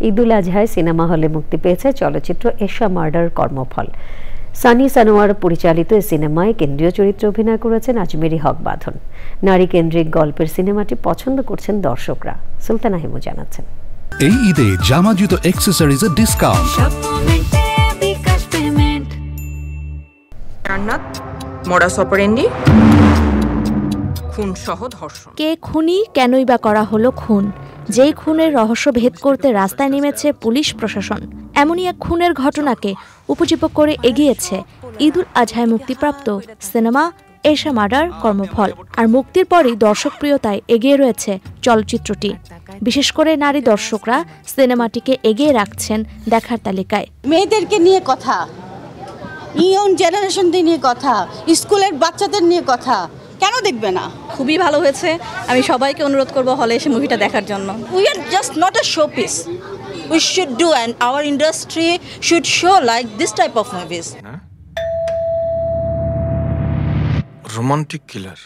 ঈদুল আজহায় cinema হলে মুক্তি পেয়েছে চলচ্চিত্র এশা মার্ডার কর্মফল। সানি সানোয়ার পরিচালিত এই সিনেমায় কেন্দ্রীয় চরিত্রে অভিনয় করেছেন আজমেরী হক বাঁধন। নারী কেন্দ্রিক গল্পের সিনেমাটি পছন্দ করছেন দর্শকরা। সুলতানা হিমু জানাচ্ছেন। এই ঈদে জামা জুতো অ্যাকসেসরিজের ডিসকাউন্ট। মোডাস অপারেন্ডি, খুন সহ ধর্ষণ। কে খুনি, কেনই বা করা হলো খুন? যেই খুনের রহস্য ভেদ করতে রাস্তায় নেমেছে পুলিশ প্রশাসন, এমনই এক খুনের ঘটনাকে উপজীব্য করে এগিয়েছে ঈদুল আজহায় মুক্তিপ্রাপ্ত সিনেমা এশা মার্ডার কর্মফল। আর মুক্তির পরই দর্শকপ্রিয়তায় এগিয়ে রয়েছে চলচ্চিত্রটি। বিশেষ করে নারী দর্শকরা সিনেমাটিকে এগিয়ে রাখছেন দেখার তালিকায়। মেয়েদেরকে নিয়ে কথা, ইয়ং জেনারেশনদের নিয়ে কথা, স্কুলের বাচ্চাদের নিয়ে কথা, কেন দেখবে না? খুবই ভালো হয়েছে। আমি সবাইকে অনুরোধ করব হলে এসে মুভিটা দেখার জন্য। We are just not a show piece, we should do and our industry should show like this type of movies. Romantic killer.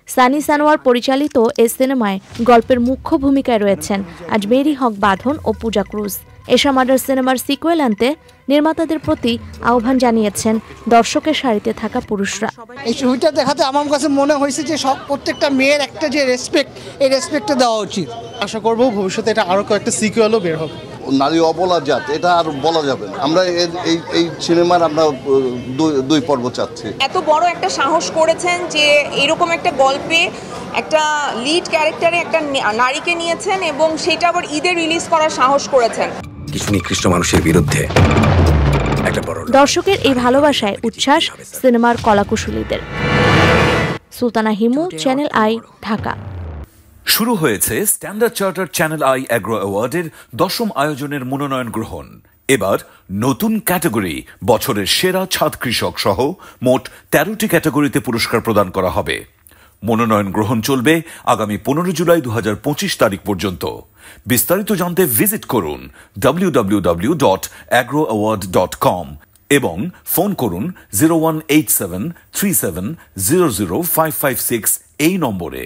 Sunny Sanowar পরিচালিত এই সিনেমায় গল্পের মুখ্য ভূমিকায় রয়েছেন আজমেরী হক বাঁধন ও পূজা ক্রুজ। এশা মার্ডার সিনেমার সিকুয়েল আনতে নির্মাতাদের প্রতি আহ্বান জানিয়েছেন দর্শকের সারিতে থাকা পুরুষরা। এই ছবিটা দেখাতে আমার কাছে মনে হয়েছে যে প্রত্যেকটা মেয়ের একটা যে রেসপেক্ট, এই রেসপেক্টটা দেওয়া উচিত। আশা করব ভবিষ্যতে এটা আরো কয়েকটা সিকুয়েলও বের হবে। নারী অবলা জাত, এটা আর বলা যাবে না। আমরা এই সিনেমার আমরা 2 পর্ব চাচ্ছি। এত বড় একটা সাহস করেছেন যে এরকম একটা গল্পে একটা লিড ক্যারেক্টারে একটা নারীকে নিয়েছেন এবং সেটা আবার ঈদে রিলিজ করার সাহস করেছেন। কিছু নিকৃষ্ট মানুষের বিরুদ্ধে একটা বড় দর্শকের এই ভালোবাসায় উচ্ছ্বাস সিনেমার কলাকুশলীদের। Sultana Himu, Channel I, Dhaka. শুরু হয়েছে Standard Chartered Channel I Agro অ্যাওয়ার্ডের 10ম আয়োজনের মনোনয়ন গ্রহণ। এবার নতুন ক্যাটাগরি বছরের সেরা ছাদ কৃষক সহ মোট 13টি ক্যাটাগরিতে পুরস্কার প্রদান করা হবে। মনোনয়ন গ্রহণ চলবে আগামী 15 জুলাই 2025 তারিখ পর্যন্ত। বিস্তারিত জানতে ভিজিট করুন www.agroaward.com এবং ফোন করুন 018737000556 এই নম্বরে।